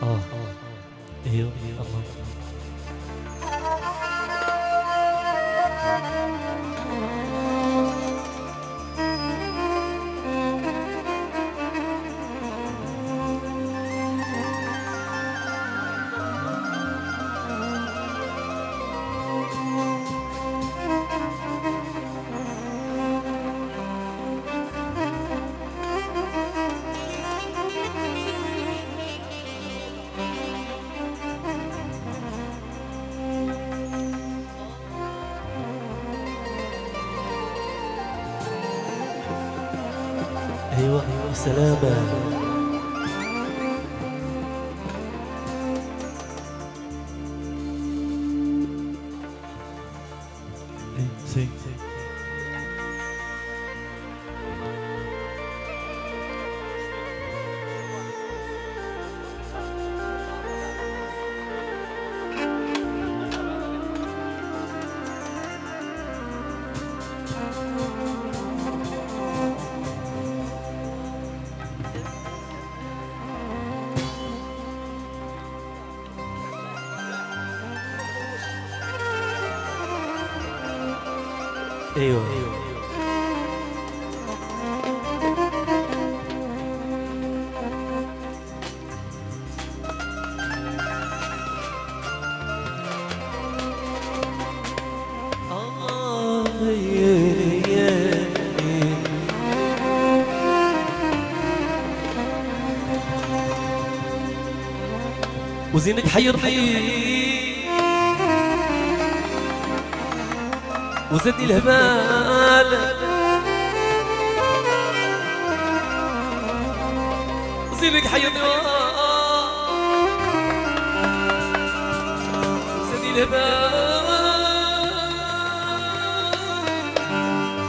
اه ايوه الله. ايوه ايوه سلامة. ايوه وزينك حيرني وزدني الهبال وزينك حيرني وزدني الهبال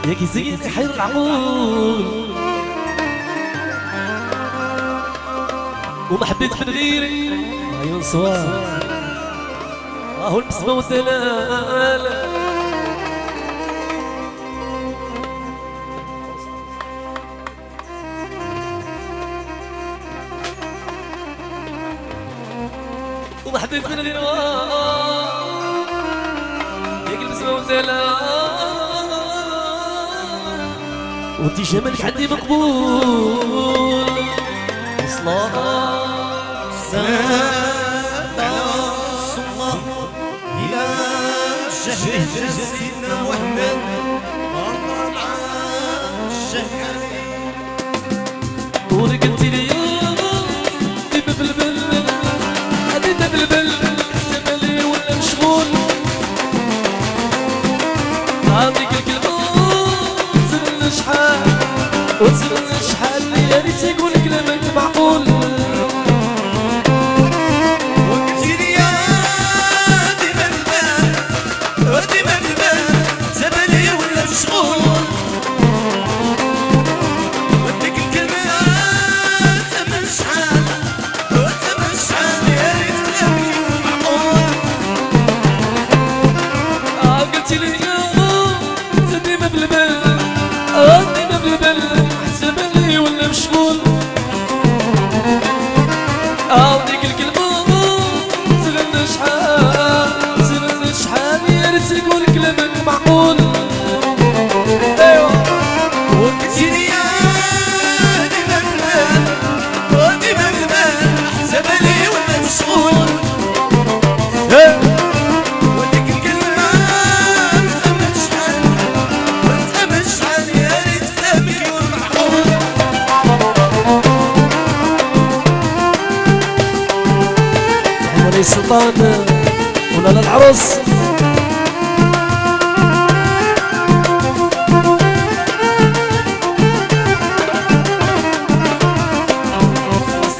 ياك يزينك حير العقول وما حبيت من غيري عيون صواب راهو البسمة والدلال وما حبيت من غير ياك البسمة والدلال وانتي جمالك عندي مقبول وصلاة الله إلى شهر سيدنا محمد الشهر ورك انت لي ببلبل هدي ببلبل جمالي ولا مشغول هذيك الكلمة تسرن شحال وتسرن شحال يا ريت يقول كلامك معقول هذيك الكلمة تغنى شحال يا ريت يقول كلامك معقول ايوا وكتير يا ديما بالبال وديما بالبال زماني ولا مشغول وديك الكلمة تأمل شحال وتأمل شحال يا ريت كلامك يكون معقول ولي السلطان ولا العروس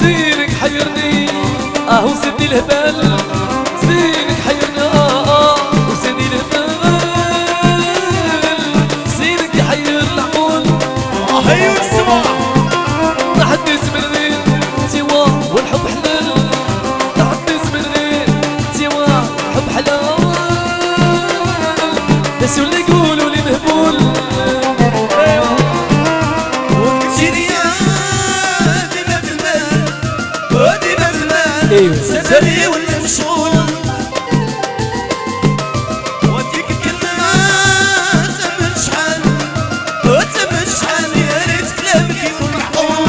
زينك حيرني وزدني الهبال زينك حيرني وزدني الهبال زينك يحير العقول هيو السوا ما حد يسمع غير سوا والحب حلال ما حد يسمع غير سوا الحب حلال ايوه سبري ولا مشغول وديك الكلمات من شحال وتمن شحال يا ريت كلامك يكون محقول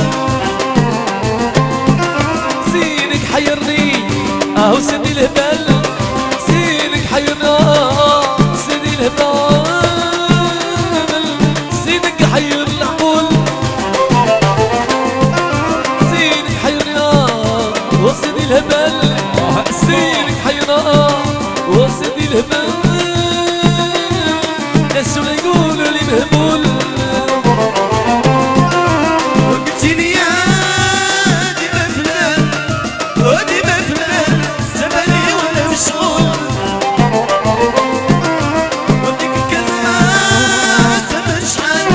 زينك حيرني اهو سيدي الهبال زينك حيرنا سيدي الهبال زينك حير العقول زينك حيرنا وسيدي الهبال زينك حيرنا وسيدي الهبال ناس ولا يقولوا لي مهبول وقلتيلي يا ديما فلان وديما فلان زماني ولا مشغول وديك الكلمات تمن شحال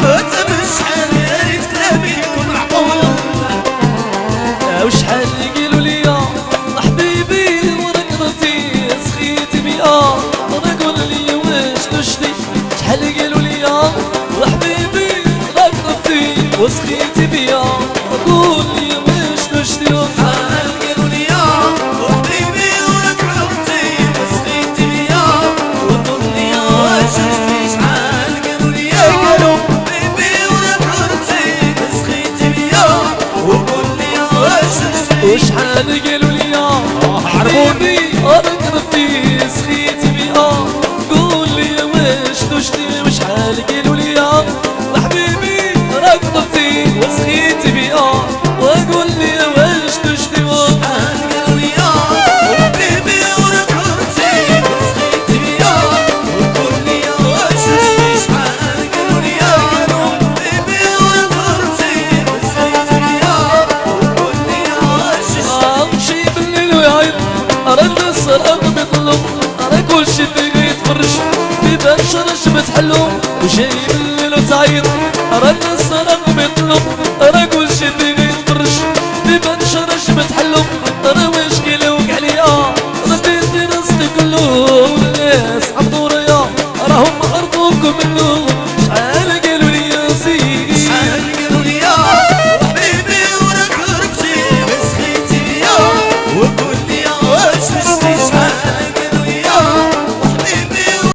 وتمن شحال يا ريت كلامي يكون معقول وشحال يقولوا لي حبيبي وانا قربتي سخيتي بيا وانا قول لي واش نشتي شحال يقولوا لي حبيبي وانا قربتي وسخيتي بيا قول لي واش نشتي شحال قالوا لي يا وحبيبي ولك عرفتي وسخيتي بيا وقول لي واش نشتي شحال قالوا لي يا حبيبي ولك عرفتي وسخيتي بيا وقول لي واش نشتي وشحال قالوا لي حبيبي وانا قربتي سخيتي بيا قول لي واش نشتي وشحال قالوا لي حبيبي وانا قربتي وسخيتي بيا وقول لي واش نشتي شحال قالوا لي يا وحبيبي ولك عرفتي وسخيتي بيا وقول لي واش نشتي شحال قالوا لي يا حبيبي ولك عرفتي وسخيتي بيا وقول لي واش نشتي شي بالليل ويعيط رد السراب بيطلب راه كلشي فيه يتفرج بيبان شرش بتحلو وشي بالليل وتعيط رد السراب بيطلب راه كلشي فيه يتفرج بيبان